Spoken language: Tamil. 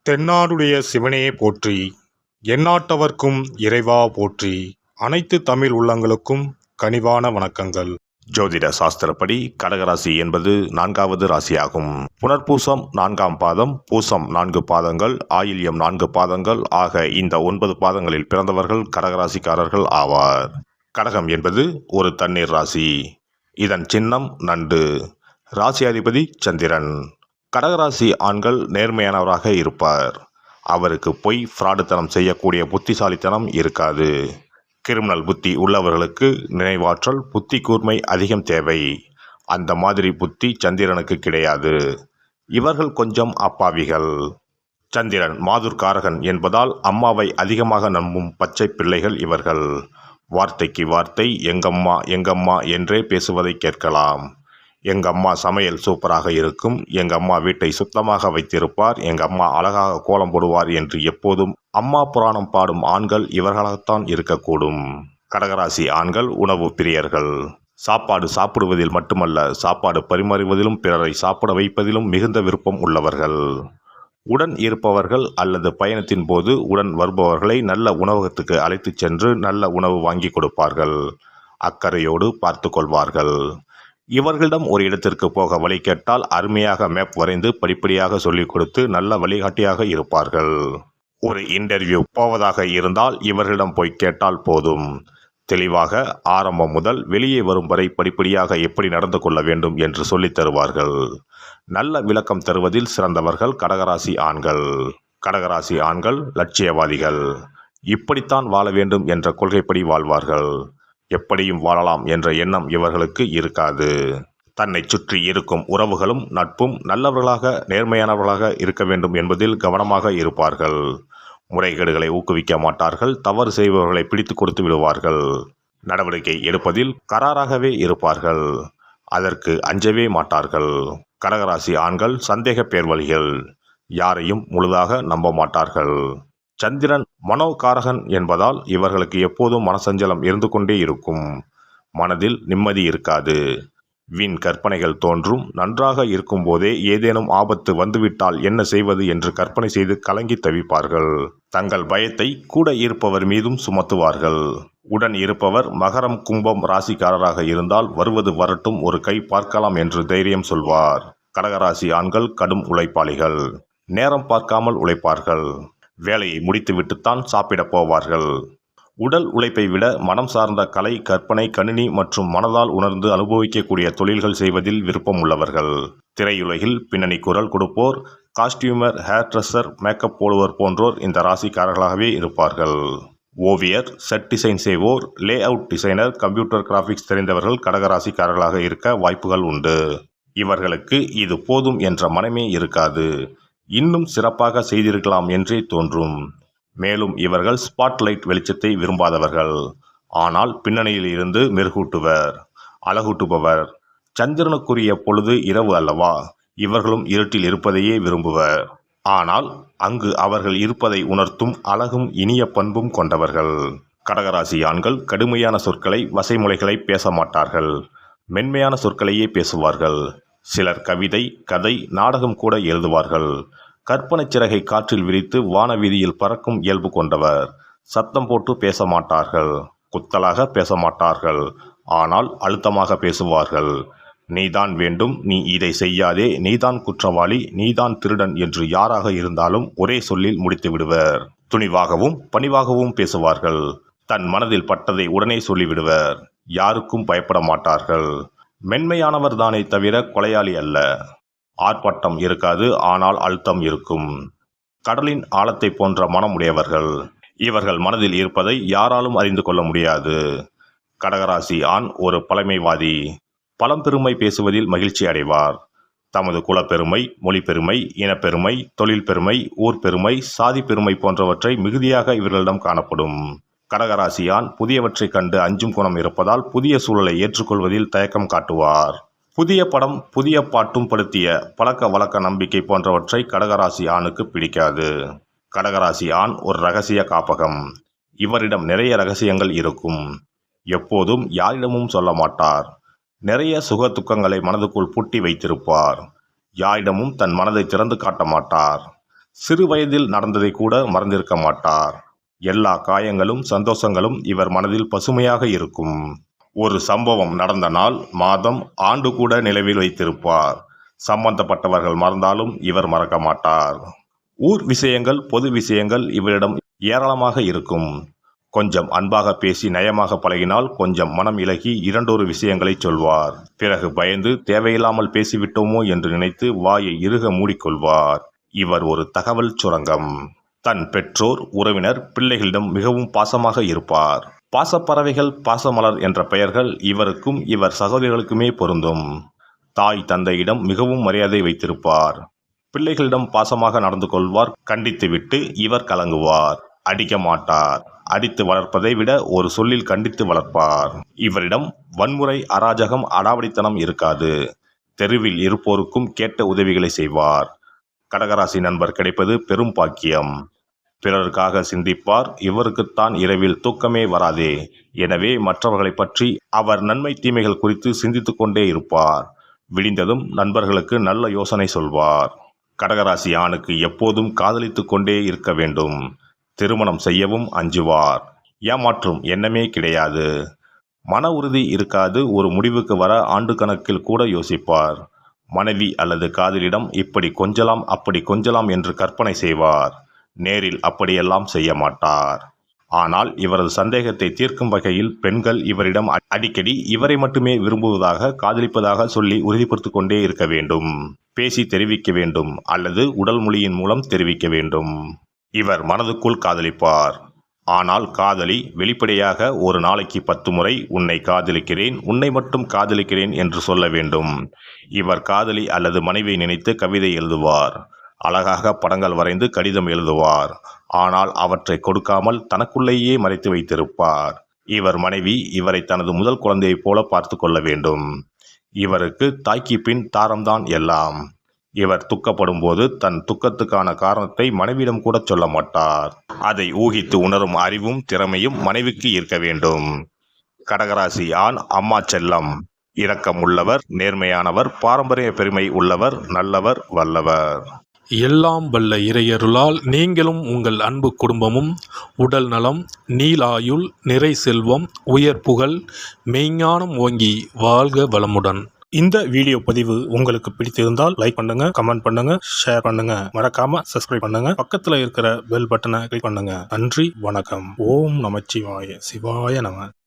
தென்னாடுடைய சிவனே போற்றி, எந்நாட்டவர்க்கும் இறைவா போற்றி. அனைத்து தமிழ் உள்ளங்களுக்கும் கனிவான வணக்கங்கள். ஜோதிட சாஸ்திரப்படி கடகராசி என்பது 4வது ராசியாகும். புனர்பூசம் 4ஆம் பாதம், பூசம் 4 பாதங்கள், ஆயில்யம் 4 பாதங்கள் ஆக இந்த 9 பாதங்களில் பிறந்தவர்கள் கடகராசிக்காரர்கள் ஆவார். கடகம் என்பது ஒரு தண்ணீர் ராசி. இதன் சின்னம் நண்டு. ராசியாதிபதி சந்திரன். கடகராசி ஆண்கள் நேர்மையானவராக இருப்பார். அவருக்கு பொய், ஃப்ராடுத்தனம் செய்யக்கூடிய புத்திசாலித்தனம் இருக்காது. கிரிமினல் புத்தி உள்ளவர்களுக்கு நினைவாற்றல், புத்தி கூர்மை அதிகம் தேவை. அந்த மாதிரி புத்தி சந்திரனுக்கு கிடையாது. இவர்கள் கொஞ்சம் அப்பாவிகள். சந்திரன் மாதுர்காரகன் என்பதால் அம்மாவை அதிகமாக நம்பும் பச்சை பிள்ளைகள் இவர்கள். வார்த்தைக்கு வார்த்தை எங்கம்மா எங்கம்மா என்றே பேசுவதை கேட்கலாம். எங்கம்மா சமையல் சூப்பராக இருக்கும், எங்கம்மா வீட்டை சுத்தமாக வைத்திருப்பார், எங்கம்மா அழகாக கோலம் போடுவார் என்று எப்போதும் அம்மா புராணம் பாடும் ஆண்கள் இவர்களாகத்தான் இருக்கக்கூடும். கடகராசி ஆண்கள் உணவு பிரியர்கள். சாப்பாடு சாப்பிடுவதில் மட்டுமல்ல, சாப்பாடு பரிமாறுவதிலும் பிறரை சாப்பிட வைப்பதிலும் மிகுந்த விருப்பம் உள்ளவர்கள். உடன் இருப்பவர்கள் அல்லது பயணத்தின் போது உடன் வருபவர்களை நல்ல உணவகத்துக்கு அழைத்துச் சென்று நல்ல உணவு வாங்கி கொடுப்பார்கள். அக்கறையோடு பார்த்து கொள்வார்கள். இவர்களிடம் ஒரு இடத்திற்கு போக வழி கேட்டால் அருமையாக மேப் வரைந்து படிப்படியாக சொல்லிக் கொடுத்து நல்ல வழிகாட்டியாக இருப்பார்கள். ஒரு இன்டர்வியூ போவதாக இருந்தால் இவர்களிடம் போய் கேட்டால் போதும். தெளிவாக ஆரம்பம் முதல் வெளியே வரும் வரை படிப்படியாக எப்படி நடந்து கொள்ள வேண்டும் என்று சொல்லித் தருவார்கள். நல்ல விளக்கம் தருவதில் சிறந்தவர்கள் கடகராசி ஆண்கள். கடகராசி ஆண்கள் லட்சியவாதிகள். இப்படித்தான் வாழ வேண்டும் என்ற கொள்கைப்படி வாழ்வார்கள். எப்படியும் வாழலாம் என்ற எண்ணம் இவர்களுக்கு இருக்காது. தன்னை சுற்றி இருக்கும் உறவுகளும் நட்பும் நல்லவர்களாக நேர்மையானவர்களாக இருக்க வேண்டும் என்பதில் கவனமாக இருப்பார்கள். முறைகேடுகளை ஊக்குவிக்க மாட்டார்கள். தவறு செய்பவர்களை பிடித்து கொடுத்து விடுவார்கள். நடவடிக்கை எடுப்பதில் கராராகவே இருப்பார்கள். அதற்கு அஞ்சவே மாட்டார்கள். கடகராசி ஆண்கள் சந்தேக பேர்வழிகள். யாரையும் முழுதாக நம்ப மாட்டார்கள். சந்திரன் மனோகாரகன் என்பதால் இவர்களுக்கு எப்போதும் மனசஞ்சலம் இருந்து கொண்டே இருக்கும். மனதில் நிம்மதி இருக்காது. வீண் கற்பனைகள் தோன்றும். நன்றாக இருக்கும்போதே ஏதேனும் ஆபத்து வந்துவிட்டால் என்ன செய்வது என்று கற்பனை செய்து கலங்கி தவிப்பார்கள். தங்கள் பயத்தை கூட இருப்பவர் மீதும் சுமத்துவார்கள். உடன் இருப்பவர் மகரம் கும்பம் ராசிக்காரராக இருந்தால் வருவது வரட்டும், ஒரு கை பார்க்கலாம் என்று தைரியம் சொல்வார். கடகராசி ஆண்கள் கடும் உழைப்பாளிகள். நேரம் பார்க்காமல் உழைப்பார்கள். வேலையை முடித்துவிட்டுத்தான் சாப்பிட போவார்கள். உடல் உழைப்பை விட மனம் சார்ந்த கலை, கற்பனை, கணினி மற்றும் மனதால் உணர்ந்து அனுபவிக்கக்கூடிய தொழில்கள் செய்வதில் விருப்பம் உள்ளவர்கள். திரையுலகில் பின்னணி குரல் கொடுப்போர், காஸ்டியூமர், ஹேர் ட்ரெஸ்ஸர், மேக்கப் போடுவோர் போன்றோர் இந்த ராசிக்காரர்களாகவே இருப்பார்கள். ஓவியர், செட் டிசைன் செய்வோர், lay out designer, computer graphics தெரிந்தவர்கள் கடகராசிக்காரர்களாக இருக்க வாய்ப்புகள் உண்டு. இவர்களுக்கு இது போதும் என்ற மனமே இருக்காது. இன்னும் சிறப்பாக செய்திருக்கலாம் என்றே தோன்றும். மேலும் இவர்கள் ஸ்பாட்லைட் வெளிச்சத்தை விரும்பாதவர்கள். ஆனால் பின்னணியில் இருந்து மெருகூட்டுவர், அழகூட்டுபவர். சந்திரனுக்குரிய பொழுது இரவு அல்லவா? இவர்களும் இருட்டில் இருப்பதையே விரும்புவர். ஆனால் அங்கு அவர்கள் இருப்பதை உணர்த்தும் அழகும் இனிய பண்பும் கொண்டவர்கள். கடகராசி ஆண்கள் கடுமையான சொற்களை, வசைமுறைகளை பேச மாட்டார்கள். மென்மையான சொற்களையே பேசுவார்கள். சிலர் கவிதை, கதை, நாடகம் கூட எழுதுவார்கள். கற்பனை சிறகை காற்றில் விரித்து வானவீதியில் பறக்கும் இயல்பு கொண்டவர். சத்தம் போட்டு பேச மாட்டார்கள். குத்தலாக பேச மாட்டார்கள். ஆனால் அழுத்தமாக பேசுவார்கள். நீதான் வேண்டும், நீ இதை செய்யாதே, நீதான் குற்றவாளி, நீதான் திருடன் என்று யாராக இருந்தாலும் ஒரே சொல்லில் முடித்து விடுவர். துணிவாகவும் பணிவாகவும் பேசுவார்கள். தன் மனதில் பட்டதை உடனே சொல்லிவிடுவர். யாருக்கும் பயப்பட மாட்டார்கள். மென்மையானவர் தானே தவிர கொலையாளி அல்ல. ஆர்ப்பாட்டம் இருக்காது, ஆனால் அழுத்தம் இருக்கும். கடலின் ஆழத்தை போன்ற மனம் உடையவர்கள். இவர்கள் மனதில் இருப்பதை யாராலும் அறிந்து கொள்ள முடியாது. கடகராசி ஆண் ஒரு பழமைவாதி. பழம்பெருமை பேசுவதில் மகிழ்ச்சி அடைவார். தமது குலப்பெருமை, மொழி பெருமை, இனப்பெருமை, தொழில் பெருமை, ஊர் பெருமை, சாதி பெருமை போன்றவற்றை மிகுதியாக இவர்களிடம் காணப்படும். கடகராசியான் புதியவற்றை கண்டு அஞ்சும் குணம் இருப்பதால் புதிய சூழலை ஏற்றுக்கொள்வதில் தயக்கம் காட்டுவார். புதிய படம், புதிய பாட்டும் படுத்திய பழக்க வழக்க நம்பிக்கை போன்றவற்றை கடகராசி ஆணுக்கு பிடிக்காது. கடகராசி ஆண் ஒரு இரகசிய காப்பகம். இவரிடம் நிறைய இரகசியங்கள் இருக்கும். எப்போதும் யாரிடமும் சொல்ல மாட்டார். நிறைய சுக துக்கங்களை மனதுக்குள் பூட்டி வைத்திருப்பார். யாரிடமும் தன் மனதை திறந்து காட்ட மாட்டார். சிறு வயதில் நடந்ததை கூட மறந்திருக்க மாட்டார். எல்லா காயங்களும் சந்தோஷங்களும் இவர் மனதில் பசுமையாக இருக்கும். ஒரு சம்பவம் நடந்த நாள், மாதம், ஆண்டு கூட நினைவில் வைத்திருப்பார். சம்பந்தப்பட்டவர்கள் மறந்தாலும் இவர் மறக்க மாட்டார். ஊர் விஷயங்கள், பொது விஷயங்கள் இவரிடம் ஏராளமாக இருக்கும். கொஞ்சம் அன்பாக பேசி நயமாக பழகினால் கொஞ்சம் மனம் இலகி இரண்டொரு விஷயங்களை சொல்வார். பிறகு பயந்து தேவையில்லாமல் பேசிவிட்டோமோ என்று நினைத்து வாயை இறுக மூடிக்கொள்வார். இவர் ஒரு தகவல் சுரங்கம். தன் பெற்றோர், உறவினர், பிள்ளைகளிடம் மிகவும் பாசமாக இருப்பார். பாசப்பறவைகள், பாசமலர் என்ற பெயர்கள் இவருக்கும் இவர் சகோதரிகளுக்குமே பொருந்தும். தாய் தந்தையிடம் மிகவும் மரியாதை வைத்திருப்பார். பிள்ளைகளிடம் பாசமாக நடந்து கொள்வார். கண்டித்துவிட்டு இவர் கலங்குவார். அடிக்க மாட்டார். அடித்து வளர்ப்பதை விட ஒரு சொல்லில் கண்டித்து வளர்ப்பார். இவரிடம் வன்முறை, அராஜகம், அடாவடித்தனம் இருக்காது. தெருவில் இருப்போருக்கும் கேட்ட உதவிகளை செய்வார். கடகராசி நண்பர் கிடைப்பது பெரும் பாக்கியம். பிறருக்காக சிந்திப்பார். இவருக்குத்தான் இரவில் தூக்கமே வராதே. எனவே மற்றவர்களை பற்றி அவர் நன்மை தீமைகள் குறித்து சிந்தித்துக் கொண்டே இருப்பார். விடிந்ததும் நண்பர்களுக்கு நல்ல யோசனை சொல்வார். கடகராசி ஆணுக்கு எப்போதும் காதலித்துக் கொண்டே இருக்க வேண்டும். திருமணம் செய்யவும் அஞ்சுவார். ஏமாற்றும் எண்ணமே கிடையாது. மன உறுதி இருக்காது. ஒரு முடிவுக்கு வர ஆண்டு கணக்கில் கூட யோசிப்பார். மனைவி அல்லது காதலிடம் இப்படி கொஞ்சலாம் அப்படி கொஞ்சலாம் என்று கற்பனை செய்வார். நேரில் அப்படியெல்லாம் செய்ய மாட்டார். ஆனால் இவரது சந்தேகத்தை தீர்க்கும் வகையில் பெண்கள் இவரிடம் அடிக்கடி இவரை மட்டுமே விரும்புவதாக, காதலிப்பதாக சொல்லி உறுதிப்படுத்திக் கொண்டே இருக்க வேண்டும். பேசி தெரிவிக்க வேண்டும் அல்லது உடல் மொழியின் மூலம் தெரிவிக்க வேண்டும். இவர் மனதுக்குள் காதலிப்பார். ஆனால் காதலி வெளிப்படையாக ஒரு நாளைக்கு 10 முறை உன்னை காதலிக்கிறேன், உன்னை மட்டும் காதலிக்கிறேன் என்று சொல்ல வேண்டும். இவர் காதலி அல்லது மனைவியை நினைத்து கவிதை எழுதுவார். அழகாக படங்கள் வரைந்து கடிதம் எழுதுவார். ஆனால் அவற்றை கொடுக்காமல் தனக்குள்ளேயே மறைத்து வைத்திருப்பார். இவர் மனைவி இவரை தனது முதல் குழந்தையைப் போல பார்த்து கொள்ள வேண்டும். இவருக்கு தாய்க்கு பின் தாரம்தான் எல்லாம். இவர் துக்கப்படும் போது தன் துக்கத்துக்கான காரணத்தை மனைவியிடம் கூட சொல்ல மாட்டார். அதை ஊகித்து உணரும் அறிவும் திறமையும் மனைவிக்கு இருக்க வேண்டும். கடகராசி ஆண் அம்மா செல்லம். இரக்கம் உள்ளவர், நேர்மையானவர், பாரம்பரிய பெருமை உள்ளவர், நல்லவர், வல்லவர். எல்லாம் வல்ல இறையருளால் நீங்களும் உங்கள் அன்பு குடும்பமும் உடல் நலம், நீளாயுள், நிறை செல்வம், உயர் புகழ், மெய்ஞானம் ஓங்கி வாழ்க வளமுடன். இந்த வீடியோ பதிவு உங்களுக்கு பிடித்திருந்தால் லைக் பண்ணுங்க, கமெண்ட் பண்ணுங்க, ஷேர் பண்ணுங்க. மறக்காம சப்ஸ்கிரைப் பண்ணுங்க. பக்கத்துல இருக்கிற பெல் பட்டனை கிளிக் பண்ணுங்க. நன்றி, வணக்கம். ஓம் நமச்சிவாய. சிவாய நம.